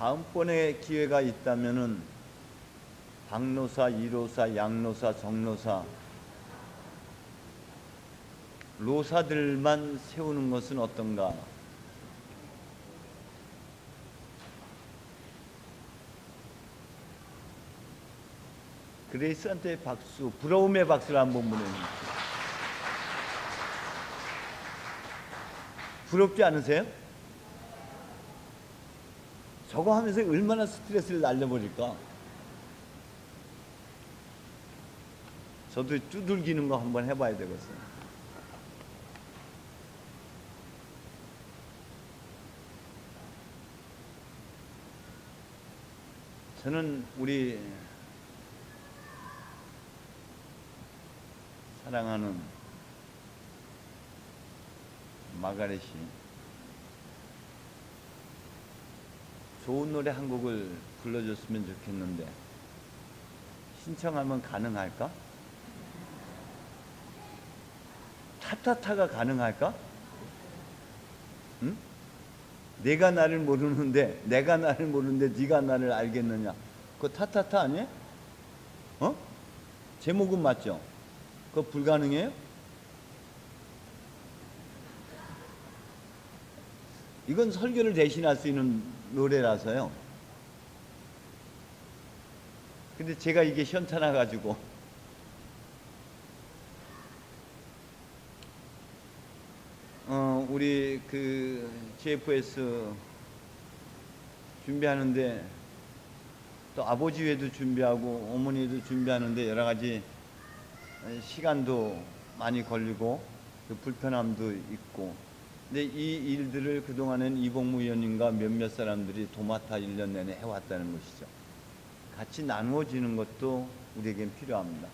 다음번에 기회가 있다면은 박노사, 이로사, 양노사, 정노사, 로사들만 세우는 것은 어떤가? 그레이스한테 박수, 부러움의 박수를 한번 보내주세요. 부럽지 않으세요? 저거 하면서 얼마나 스트레스를 날려버릴까? 저도 두들기는 거 한번 해봐야 되겠어요. 저는 우리 사랑하는 마가렛이 좋은 노래 한 곡을 불러줬으면 좋겠는데 신청하면 가능할까? 타타타가 가능할까? 응? 내가 나를 모르는데 네가 나를 알겠느냐? 그거 타타타 아니에요? 어? 제목은 맞죠? 그거 불가능해요? 이건 설교를 대신할 수 있는 노래라서요. 근데 제가 이게 현찮아 가지고 우리 그 GFS 준비하는데 또 아버지 회도 준비하고 어머니도 준비하는데 여러 가지 시간도 많이 걸리고 그 불편함도 있고, 근데 이 일들을 그동안엔 이복무 의원님과 몇몇 사람들이 도맡아 1년 내내 해왔다는 것이죠. 같이 나누어지는 것도 우리에겐 필요합니다.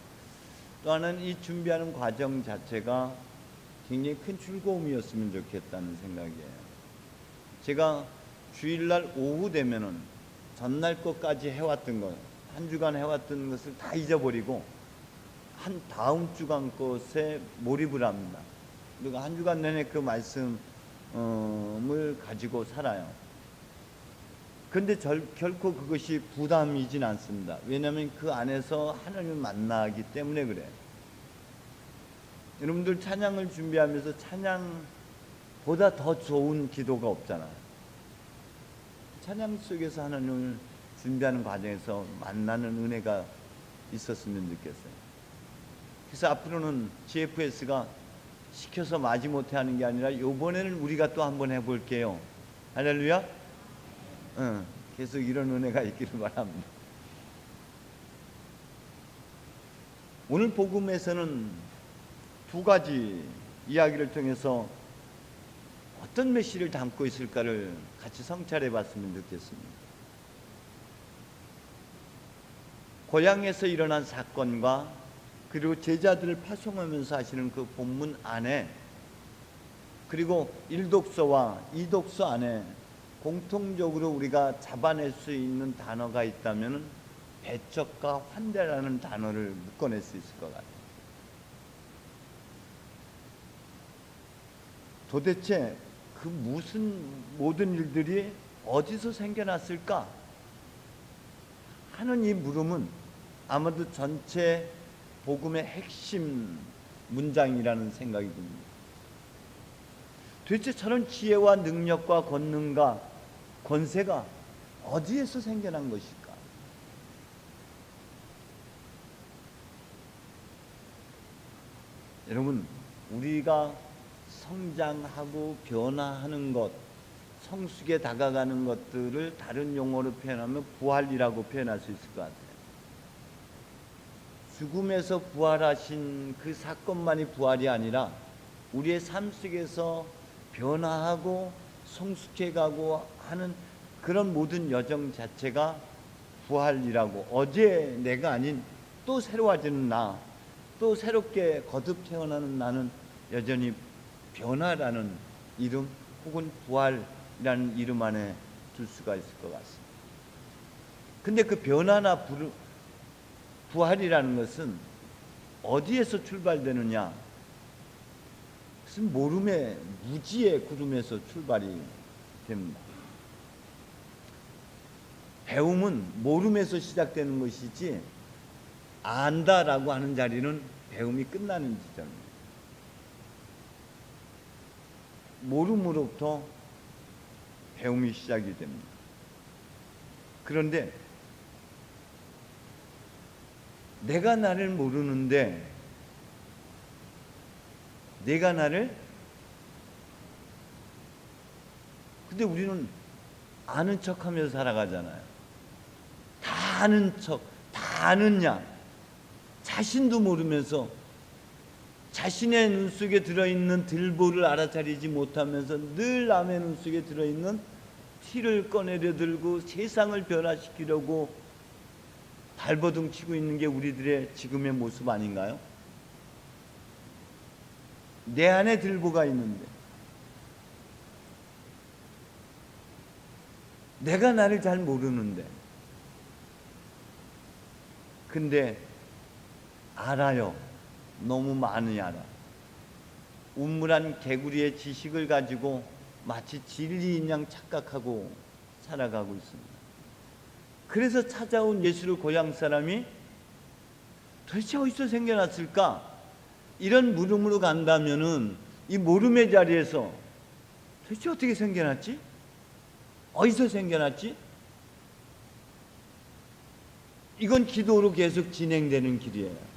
또 하나는 이 준비하는 과정 자체가 굉장히 큰 즐거움이었으면 좋겠다는 생각이에요. 제가 주일날 오후 되면은 전날 것까지 해왔던 것, 한 주간 해왔던 것을 다 잊어버리고 한 다음 주간 것에 몰입을 합니다. 그리고 한 주간 내내 그 말씀을 가지고 살아요. 근데 결코 그것이 부담이진 않습니다. 왜냐하면 그 안에서 하나님을 만나기 때문에 그래요. 여러분들 찬양을 준비하면서 찬양보다 더 좋은 기도가 없잖아요. 찬양 속에서 하나님을 준비하는 과정에서 만나는 은혜가 있었으면 좋겠어요. 그래서 앞으로는 GFS가 시켜서 마지못해 하는 게 아니라 이번에는 우리가 또 한번 해볼게요. 할렐루야. 계속 이런 은혜가 있기를 바랍니다. 오늘 복음에서는 두 가지 이야기를 통해서 어떤 메시지를 담고 있을까를 같이 성찰해 봤으면 좋겠습니다. 고향에서 일어난 사건과 그리고 제자들을 파송하면서 하시는 그 본문 안에, 그리고 1독서와 2독서 안에 공통적으로 우리가 잡아낼 수 있는 단어가 있다면 배척과 환대라는 단어를 묶어낼 수 있을 것 같아요. 도대체 그 무슨 모든 일들이 어디서 생겨났을까 하는 이 물음은 아마도 전체 복음의 핵심 문장이라는 생각이 듭니다. 도대체 저런 지혜와 능력과 권능과 권세가 어디에서 생겨난 것일까? 여러분, 우리가 성장하고 변화하는 것, 성숙에 다가가는 것들을 다른 용어로 표현하면 부활이라고 표현할 수 있을 것 같아요. 죽음에서 부활하신 그 사건만이 부활이 아니라 우리의 삶 속에서 변화하고 성숙해가고 하는 그런 모든 여정 자체가 부활이라고, 어제 내가 아닌 또 새로워지는 나, 또 새롭게 거듭 태어나는 나는 여전히 변화라는 이름 혹은 부활이라는 이름 안에 둘 수가 있을 것 같습니다. 근데 그 변화나 부활이라는 것은 어디에서 출발되느냐? 그것은 모름의 무지의 구름에서 출발이 됩니다. 배움은 모름에서 시작되는 것이지 안다라고 하는 자리는 배움이 끝나는 지점입니다. 모름으로부터 배움이 시작이 됩니다. 그런데 내가 나를 모르는데 내가 나를 근데 우리는 아는 척하면서 살아가잖아요. 다 아는 척, 다 아는 양, 자신도 모르면서 자신의 눈 속에 들어있는 들보를 알아차리지 못하면서 늘 남의 눈 속에 들어있는 티를 꺼내려 들고 세상을 변화시키려고 발버둥 치고 있는 게 우리들의 지금의 모습 아닌가요? 내 안에 들보가 있는데 내가 나를 잘 모르는데 근데 알아요. 너무 많이 알아. 우물한 개구리의 지식을 가지고 마치 진리인 양 착각하고 살아가고 있습니다. 그래서 찾아온 예수를 고향 사람이 도대체 어디서 생겨났을까? 이런 물음으로 간다면은 이 모름의 자리에서 도대체 어떻게 생겨났지? 어디서 생겨났지? 이건 기도로 계속 진행되는 길이에요.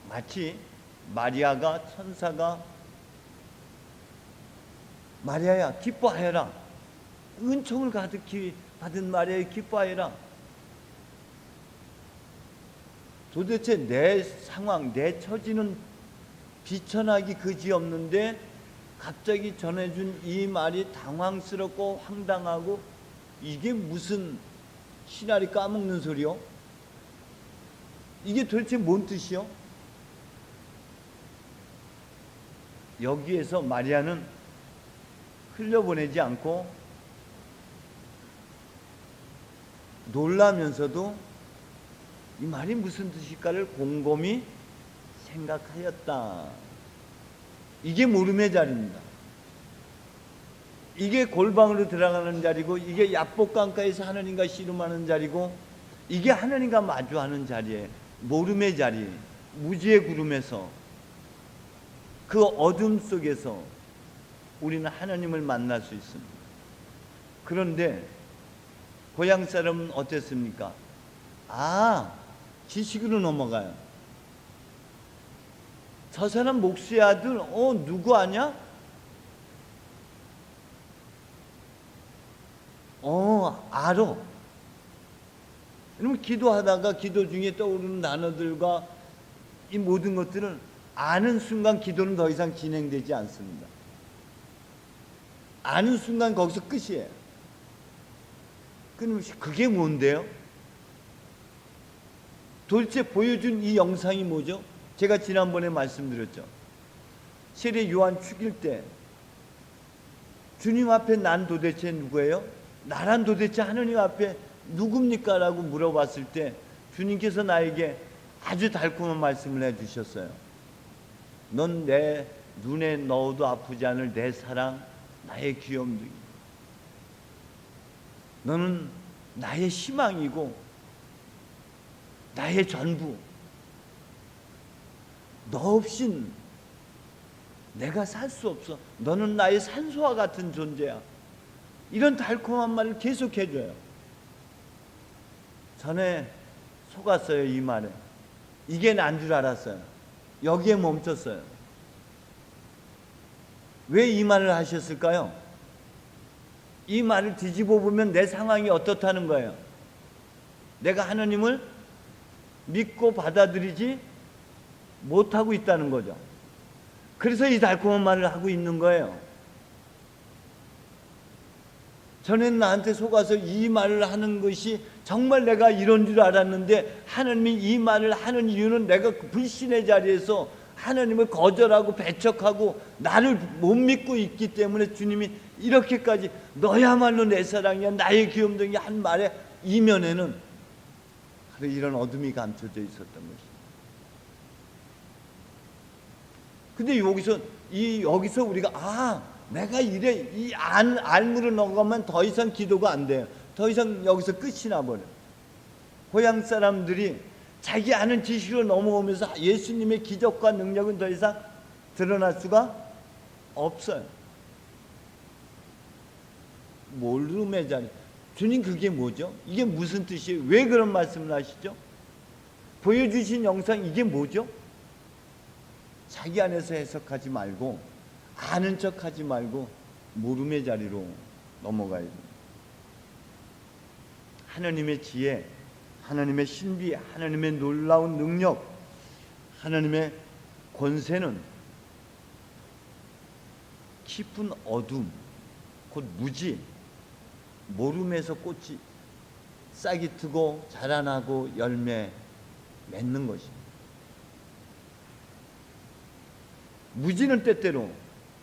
마치 마리아가 천사가 마리아야 기뻐하여라, 은총을 가득히 받은 마리아야 기뻐하여라. 도대체 내 상황, 내 처지는 비천하기 그지없는데 갑자기 전해준 이 말이 당황스럽고 황당하고 이게 무슨 시나리 까먹는 소리요? 이게 도대체 뭔 뜻이요? 여기에서 마리아는 흘려보내지 않고 놀라면서도 이 말이 무슨 뜻일까를 곰곰이 생각하였다. 이게 모름의 자리입니다. 이게 골방으로 들어가는 자리고 이게 야복강가에서 하나님과 씨름하는 자리고 이게 하나님과 마주하는 자리에 모름의 자리, 무지의 구름에서 그 어둠 속에서 우리는 하나님을 만날 수 있습니다. 그런데 고향 사람은 어땠습니까? 지식으로 넘어가요. 저 사람 목수의 아들 누구 아냐? 알어. 그러면 기도하다가 기도 중에 떠오르는 단어들과 이 모든 것들을 아는 순간 기도는 더 이상 진행되지 않습니다. 아는 순간 거기서 끝이에요. 그럼 그게 뭔데요? 도대체 보여준 이 영상이 뭐죠? 제가 지난번에 말씀드렸죠. 세례 요한 죽일 때 주님 앞에 난 도대체 누구예요? 나란 도대체 하느님 앞에 누굽니까? 라고 물어봤을 때 주님께서 나에게 아주 달콤한 말씀을 해주셨어요. 넌 내 눈에 넣어도 아프지 않을 내 사랑, 나의 귀염둥이. 너는 나의 희망이고 나의 전부. 너 없인 내가 살 수 없어. 너는 나의 산소와 같은 존재야. 이런 달콤한 말을 계속 해줘요. 전에 속았어요. 이 말에. 이게 난 줄 알았어요. 여기에 멈췄어요. 왜 이 말을 하셨을까요? 이 말을 뒤집어 보면 내 상황이 어떻다는 거예요. 내가 하나님을 믿고 받아들이지 못하고 있다는 거죠. 그래서 이 달콤한 말을 하고 있는 거예요. 전에는 나한테 속아서 이 말을 하는 것이 정말 내가 이런 줄 알았는데 하나님이 이 말을 하는 이유는 내가 불신의 자리에서 하나님을 거절하고 배척하고 나를 못 믿고 있기 때문에 주님이 이렇게까지 너야말로 내 사랑이야, 나의 귀염둥이 한 말의 이면에는 바로 이런 어둠이 감춰져 있었던 것입니다. 근데 여기서 우리가 내가 이래 이 알무를 넘어가면 더 이상 기도가 안 돼요. 더 이상 여기서 끝이 나버려요. 고향 사람들이 자기 아는 지식으로 넘어오면서 예수님의 기적과 능력은 더 이상 드러날 수가 없어요. 모름의 자리. 주님, 그게 뭐죠? 이게 무슨 뜻이에요? 왜 그런 말씀을 하시죠? 보여주신 영상, 이게 뭐죠? 자기 안에서 해석하지 말고, 아는 척하지 말고 모름의 자리로 넘어가야 됩니다. 하나님의 지혜, 하나님의 신비, 하나님의 놀라운 능력, 하나님의 권세는 깊은 어둠, 곧 무지, 모름에서 꽃이 싹이 트고 자라나고 열매 맺는 것입니다. 무지는 때때로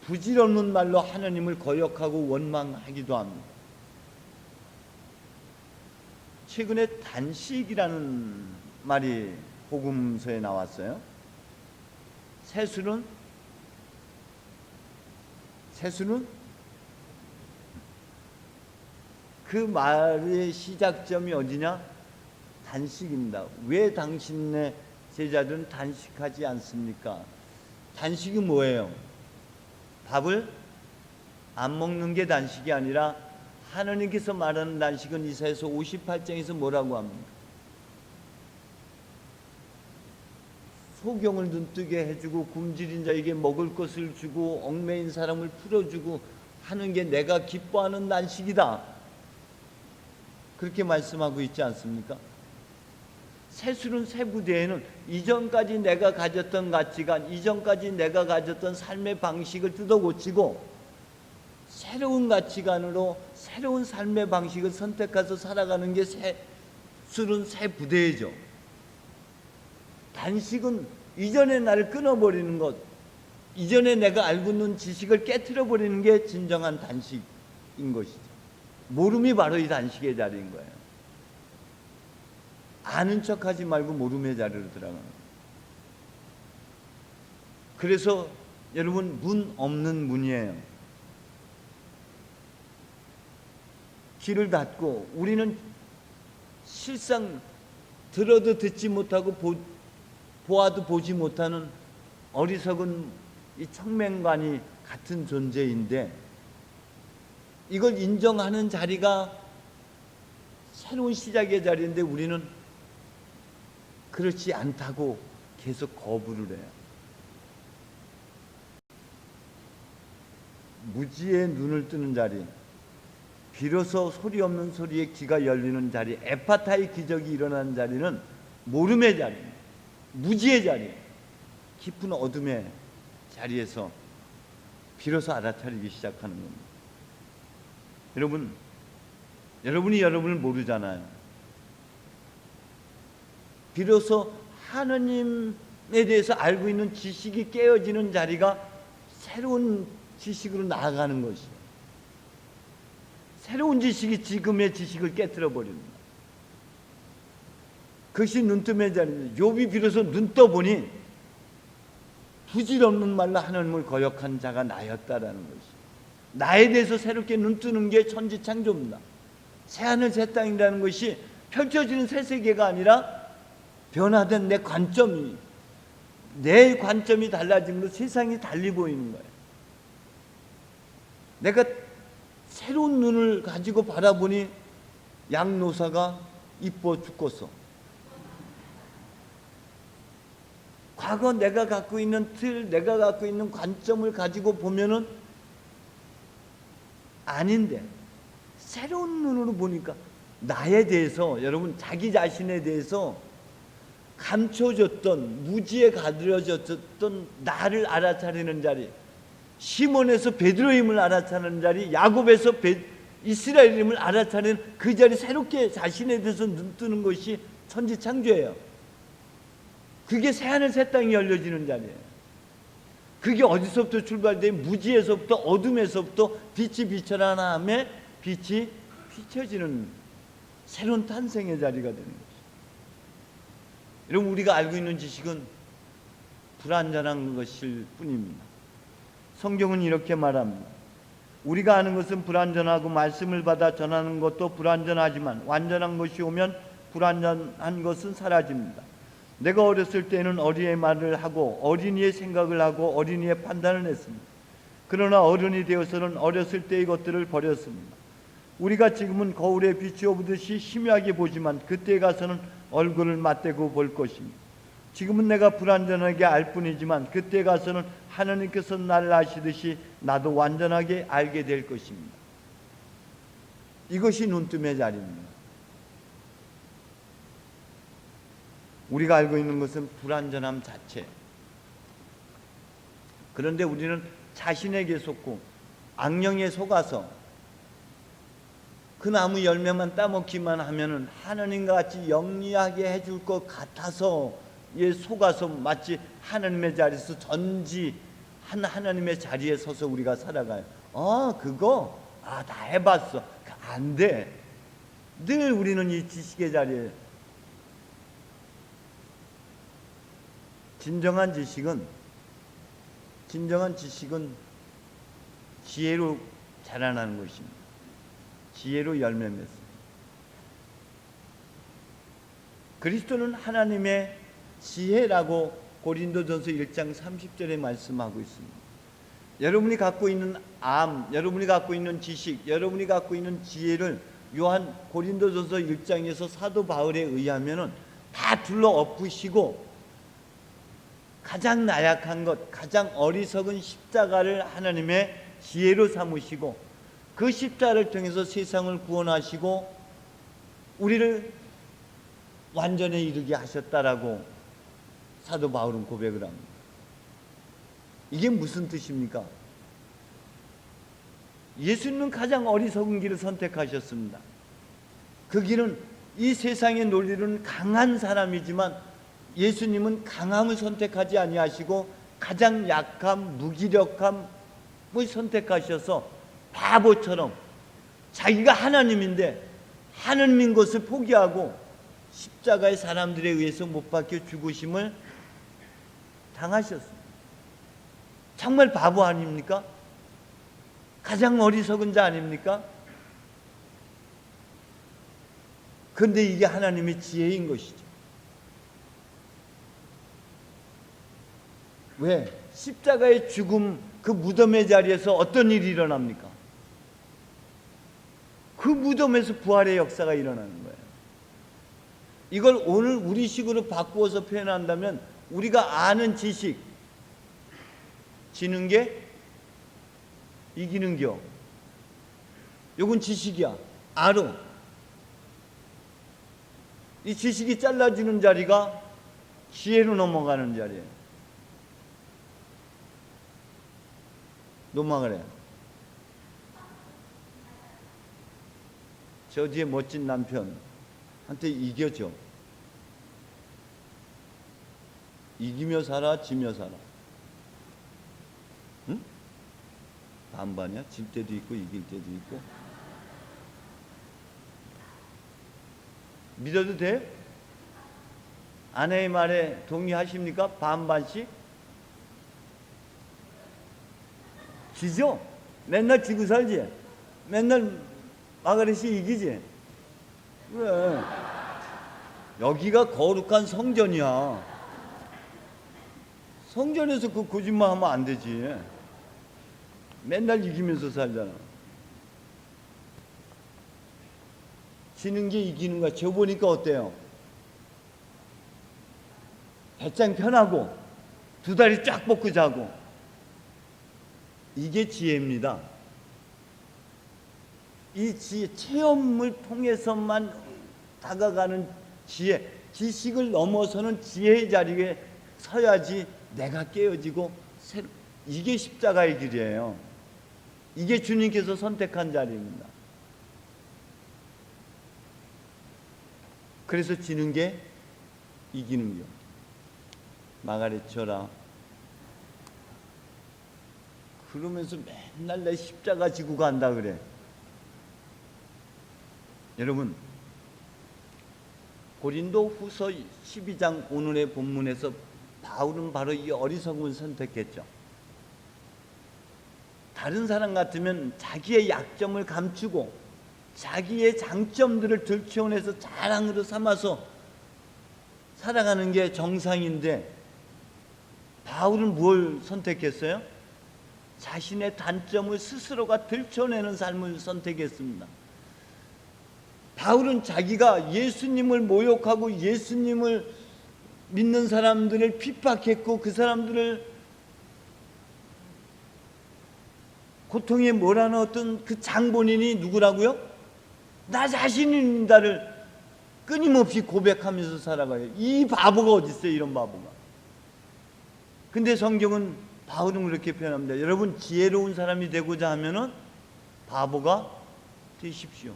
부질없는 말로 하나님을 거역하고 원망하기도 합니다. 최근에 단식이라는 말이 복음서에 나왔어요. 세수는 그 말의 시작점이 어디냐? 단식입니다. 왜 당신네 제자들은 단식하지 않습니까? 단식이 뭐예요? 밥을 안 먹는 게 단식이 아니라 하나님께서 말하는 단식은 이사야서 58장에서 뭐라고 합니까? 소경을 눈뜨게 해주고 굶주린 자에게 먹을 것을 주고 얽매인 사람을 풀어주고 하는 게 내가 기뻐하는 단식이다. 그렇게 말씀하고 있지 않습니까? 세술은 세부대에는 이전까지 내가 가졌던 가치관, 이전까지 내가 가졌던 삶의 방식을 뜯어고치고 새로운 가치관으로 새로운 삶의 방식을 선택해서 살아가는 게 세술은 세부대죠. 단식은 이전의 나를 끊어버리는 것, 이전에 내가 알고 있는 지식을 깨트려버리는 게 진정한 단식인 것이죠. 모름이 바로 이 단식의 자리인 거예요. 아는 척하지 말고 모름의 자리로 들어가는 거예요. 그래서 여러분, 문 없는 문이에요. 길을 닫고 우리는 실상 들어도 듣지 못하고 보아도 보지 못하는 어리석은 이 청맹관이 같은 존재인데, 이걸 인정하는 자리가 새로운 시작의 자리인데 우리는 그렇지 않다고 계속 거부를 해요. 무지의 눈을 뜨는 자리, 비로소 소리 없는 소리에 귀가 열리는 자리, 에파타의 기적이 일어나는 자리는 모름의 자리입니다. 무지의 자리, 깊은 어둠의 자리에서 비로소 알아차리기 시작하는 겁니다. 여러분이 여러분을 모르잖아요. 비로소 하나님에 대해서 알고 있는 지식이 깨어지는 자리가 새로운 지식으로 나아가는 것이에요. 새로운 지식이 지금의 지식을 깨트려 버립니다. 그것이 눈뜸의 자리입니다. 욥이 비로소 눈 떠보니 부질없는 말로 하나님을 거역한 자가 나였다라는 것이에요. 나에 대해서 새롭게 눈 뜨는 게 천지창조입니다. 새하늘 새 땅이라는 것이 펼쳐지는 새 세계가 아니라 변화된 내 관점이 달라짐으로 세상이 달리 보이는 거예요. 내가 새로운 눈을 가지고 바라보니 양노사가 이뻐 죽겠어. 과거 내가 갖고 있는 틀, 내가 갖고 있는 관점을 가지고 보면은 아닌데, 새로운 눈으로 보니까 나에 대해서, 여러분, 자기 자신에 대해서 감춰졌던, 무지에 가두어졌던 나를 알아차리는 자리, 시몬에서 베드로임을 알아차리는 자리, 야곱에서 이스라엘임을 알아차리는 그 자리, 새롭게 자신에 대해서 눈 뜨는 것이 천지창조예요. 그게 새하늘 새 땅이 열려지는 자리예요. 그게 어디서부터 출발돼? 무지에서부터, 어둠에서부터 빛이 비춰나남에 빛이 비춰지는 새로운 탄생의 자리가 되는 것이죠. 여러분, 우리가 알고 있는 지식은 불완전한 것일 뿐입니다. 성경은 이렇게 말합니다. 우리가 아는 것은 불완전하고 말씀을 받아 전하는 것도 불완전하지만 완전한 것이 오면 불완전한 것은 사라집니다. 내가 어렸을 때는 어린이의 말을 하고 어린이의 생각을 하고 어린이의 판단을 했습니다. 그러나 어른이 되어서는 어렸을 때의 것들을 버렸습니다. 우리가 지금은 거울에 비추어보듯이 희미하게 보지만 그때에 가서는 얼굴을 맞대고 볼 것입니다. 지금은 내가 불완전하게 알 뿐이지만 그때에 가서는 하나님께서 나를 아시듯이 나도 완전하게 알게 될 것입니다. 이것이 눈뜸의 자리입니다. 우리가 알고 있는 것은 불완전함 자체. 그런데 우리는 자신에게 속고 악령에 속아서 그 나무 열매만 따먹기만 하면은 하나님과 같이 영리하게 해줄 것 같아서 속아서 마치 하나님의 자리에서 전지한 하나님의 자리에 서서 우리가 살아가요. 그거 다 해봤어. 안 돼. 늘 우리는 이 지식의 자리에. 진정한 지식은 지혜로 자라나는 것입니다. 지혜로 열매 맺습니다. 그리스도는 하나님의 지혜라고 고린도전서 1장 30절에 말씀하고 있습니다. 여러분이 갖고 있는 여러분이 갖고 있는 지식, 여러분이 갖고 있는 지혜를 고린도전서 1장에서 사도 바울에 의하면은 다 둘러 엎으시고 가장 나약한 것, 가장 어리석은 십자가를 하나님의 지혜로 삼으시고 그 십자가를 통해서 세상을 구원하시고 우리를 완전에 이르게 하셨다라고 사도 바울은 고백을 합니다. 이게 무슨 뜻입니까? 예수님은 가장 어리석은 길을 선택하셨습니다. 그 길은 이 세상의 논리로는 강한 사람이지만 예수님은 강함을 선택하지 아니하시고 가장 약함, 무기력함을 선택하셔서 바보처럼 자기가 하나님인데 하나님인 것을 포기하고 십자가의 사람들에 의해서 못 박혀 죽으심을 당하셨습니다. 정말 바보 아닙니까? 가장 어리석은 자 아닙니까? 그런데 이게 하나님의 지혜인 것이죠. 왜? 십자가의 죽음, 그 무덤의 자리에서 어떤 일이 일어납니까? 그 무덤에서 부활의 역사가 일어나는 거예요. 이걸 오늘 우리식으로 바꾸어서 표현한다면 우리가 아는 지식, 지는 게 이기는 겨. 요건 지식이야. 알어. 이 지식이 잘라지는 자리가 지혜로 넘어가는 자리예요. 넘어가래요. 저 뒤에 멋진 남편한테 이겨줘. 이기며 살아, 지며 살아. 응? 반반이야? 질 때도 있고 이길 때도 있고. 믿어도 돼? 아내의 말에 동의하십니까? 반반씩? 지죠? 맨날 지고 살지? 맨날 마가렛이 이기지? 그래. 여기가 거룩한 성전이야. 성전에서 그 거짓말 하면 안 되지. 맨날 이기면서 살잖아. 지는 게 이기는 거야. 저 보니까 어때요? 배짱 편하고 두 다리 쫙 뻗고 자고. 이게 지혜입니다. 이 지혜, 체험을 통해서만 다가가는 지혜, 지식을 넘어서는 지혜의 자리에 서야지 내가 깨어지고 이게 십자가의 길이에요. 이게 주님께서 선택한 자리입니다. 그래서 지는 게 이기는 게 마가렛 쳐라. 그러면서 맨날 내 십자가 지고 간다 그래. 여러분, 고린도 후서 12장 오늘의 본문에서 바울은 바로 이 어리석음을 선택했죠. 다른 사람 같으면 자기의 약점을 감추고 자기의 장점들을 들춰내서 자랑으로 삼아서 살아가는 게 정상인데, 바울은 뭘 선택했어요? 자신의 단점을 스스로가 들춰내는 삶을 선택했습니다. 바울은 자기가 예수님을 모욕하고 예수님을 믿는 사람들을 핍박했고 그 사람들을 고통에 몰아넣었던 그 장본인이 누구라고요? 나 자신입니다를 끊임없이 고백하면서 살아가요. 이 바보가 어디 있어요, 이런 바보가. 근데 성경은 바울은 그렇게 표현합니다. 여러분, 지혜로운 사람이 되고자 하면은 바보가 되십시오.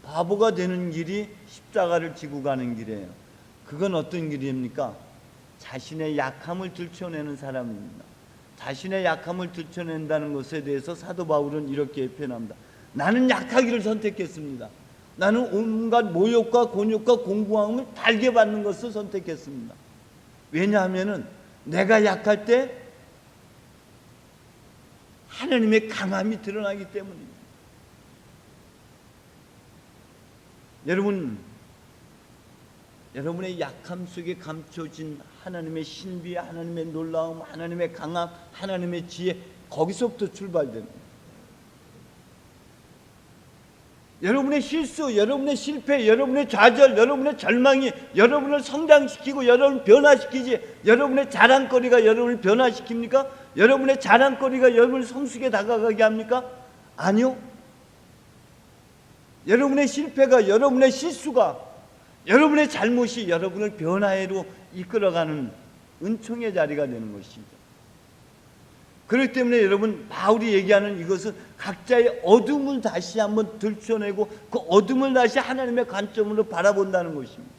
바보가 되는 길이 십자가를 지고 가는 길이에요. 그건 어떤 길입니까? 자신의 약함을 들춰내는 사람입니다. 자신의 약함을 들춰낸다는 것에 대해서 사도 바울은 이렇게 표현합니다. 나는 약하기를 선택했습니다. 나는 온갖 모욕과 곤욕과 공고함을 달게 받는 것을 선택했습니다. 왜냐하면 내가 약할 때 하나님의 강함이 드러나기 때문입니다. 여러분의 약함 속에 감춰진 하나님의 신비, 하나님의 놀라움, 하나님의 강함, 하나님의 지혜, 거기서부터 출발되는 거예요. 여러분의 실수, 여러분의 실패, 여러분의 좌절, 여러분의 절망이 여러분을 성장시키고 여러분을 변화시키지, 여러분의 자랑거리가 여러분을 변화시킵니까? 여러분의 자랑거리가 여러분을 성숙에 다가가게 합니까? 아니요. 여러분의 실패가, 여러분의 실수가, 여러분의 잘못이 여러분을 변화로 이끌어가는 은총의 자리가 되는 것이죠. 그렇기 때문에 여러분, 바울이 얘기하는 이것은 각자의 어둠을 다시 한번 들춰내고 그 어둠을 다시 하나님의 관점으로 바라본다는 것입니다.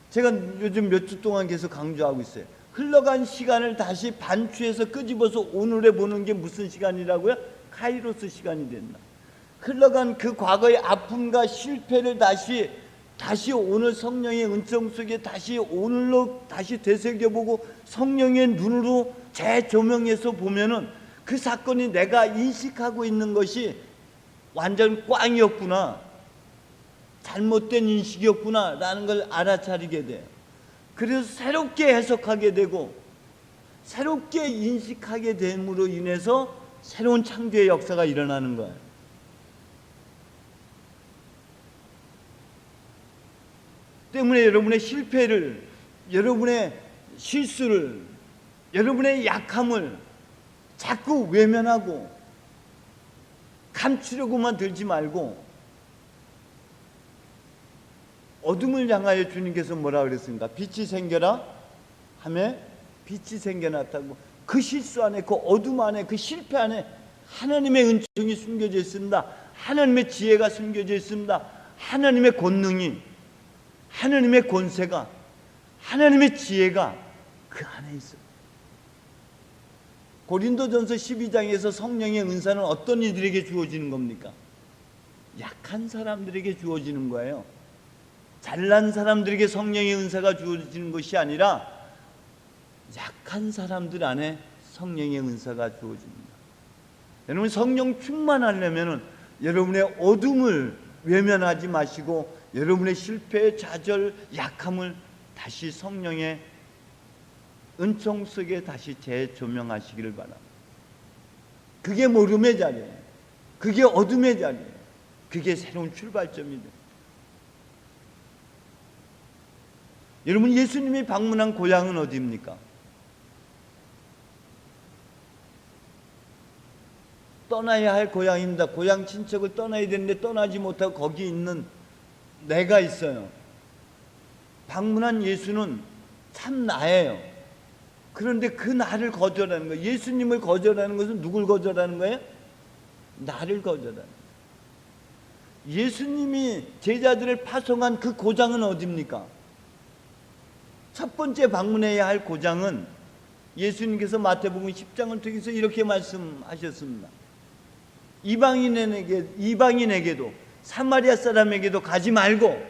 제가 요즘 몇 주 동안 계속 강조하고 있어요. 흘러간 시간을 다시 반추해서 끄집어서 오늘에 보는 게 무슨 시간이라고요? 카이로스 시간이 된다. 흘러간 그 과거의 아픔과 실패를 다시 오늘 성령의 은총 속에 다시 오늘로 다시 되새겨보고 성령의 눈으로 재조명해서 보면은 그 사건이 내가 인식하고 있는 것이 완전 꽝이었구나, 잘못된 인식이었구나 라는 걸 알아차리게 돼요. 그래서 새롭게 해석하게 되고 새롭게 인식하게 됨으로 인해서 새로운 창조의 역사가 일어나는 거예요. 때문에 여러분의 실패를, 여러분의 실수를, 여러분의 약함을 자꾸 외면하고 감추려고만 들지 말고 어둠을 향하여 주님께서 뭐라 그랬습니까? 빛이 생겨라 하매 빛이 생겨났다고. 그 실수 안에, 그 어둠 안에, 그 실패 안에 하나님의 은총이 숨겨져 있습니다. 하나님의 지혜가 숨겨져 있습니다. 하나님의 권능이, 하나님의 권세가, 하나님의 지혜가 그 안에 있어요. 고린도전서 12장에서 성령의 은사는 어떤 이들에게 주어지는 겁니까? 약한 사람들에게 주어지는 거예요. 잘난 사람들에게 성령의 은사가 주어지는 것이 아니라 약한 사람들 안에 성령의 은사가 주어집니다. 여러분, 성령 충만하려면 여러분의 어둠을 외면하지 마시고 여러분의 실패, 좌절, 약함을 다시 성령의 은총 속에 다시 재조명하시기를 바랍니다. 그게 모름의 자리예요. 그게 어둠의 자리예요. 그게 새로운 출발점이다. 여러분, 예수님이 방문한 고향은 어디입니까? 떠나야 할 고향입니다. 고향 친척을 떠나야 되는데 떠나지 못하고 거기 있는 내가 있어요. 방문한 예수는 참 나예요. 그런데 그 나를 거절하는 거예요. 예수님을 거절하는 것은 누굴 거절하는 거예요? 나를 거절하는 거예요. 예수님이 제자들을 파송한 그 고장은 어디입니까? 첫 번째 방문해야 할 고장은 예수님께서 마태복음 10장을 통해서 이렇게 말씀하셨습니다. 이방인에게도 사마리아 사람에게도 가지 말고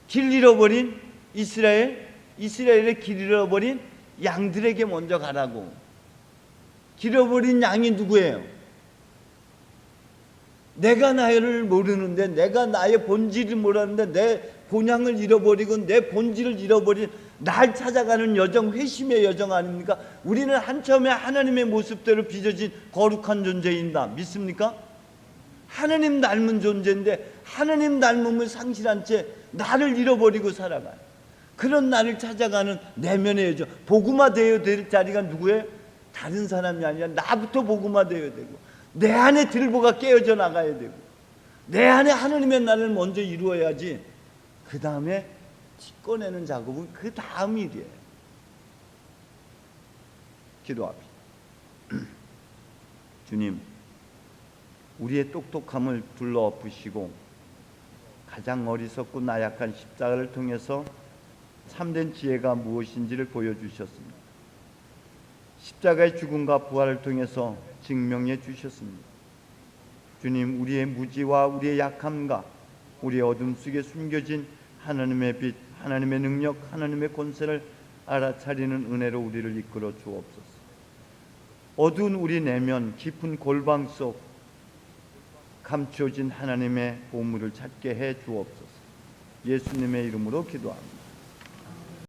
길 잃어버린 이스라엘의 길 잃어버린 양들에게 먼저 가라고. 잃어버린 양이 누구예요? 내가 나를 모르는데, 내가 나의 본질을 모르는데 내 본향을 잃어버리고 내 본질을 잃어버린 날 찾아가는 여정, 회심의 여정 아닙니까? 우리는 한참에 하나님의 모습대로 빚어진 거룩한 존재인다. 믿습니까? 하나님 닮은 존재인데 하나님 닮음을 상실한 채 나를 잃어버리고 살아가요. 그런 나를 찾아가는 내면의 여정, 복음화 되어야 될 자리가 누구예요? 다른 사람이 아니라 나부터 복음화 되어야 되고, 내 안에 들보가 깨어져 나가야 되고, 내 안에 하나님의 나를 먼저 이루어야지 그 다음에 찢어내는 작업은 그 다음 일이에요. 기도합시다. 주님, 우리의 똑똑함을 불러엎으시고 가장 어리석고 나약한 십자가를 통해서 참된 지혜가 무엇인지를 보여주셨습니다. 십자가의 죽음과 부활을 통해서 증명해 주셨습니다. 주님, 우리의 무지와 우리의 약함과 우리의 어둠 속에 숨겨진 하나님의 빛, 하나님의 능력, 하나님의 권세를 알아차리는 은혜로 우리를 이끌어 주옵소서. 어두운 우리 내면 깊은 골방 속 감추어진 하나님의 보물을 찾게 해 주옵소서. 예수님의 이름으로 기도합니다.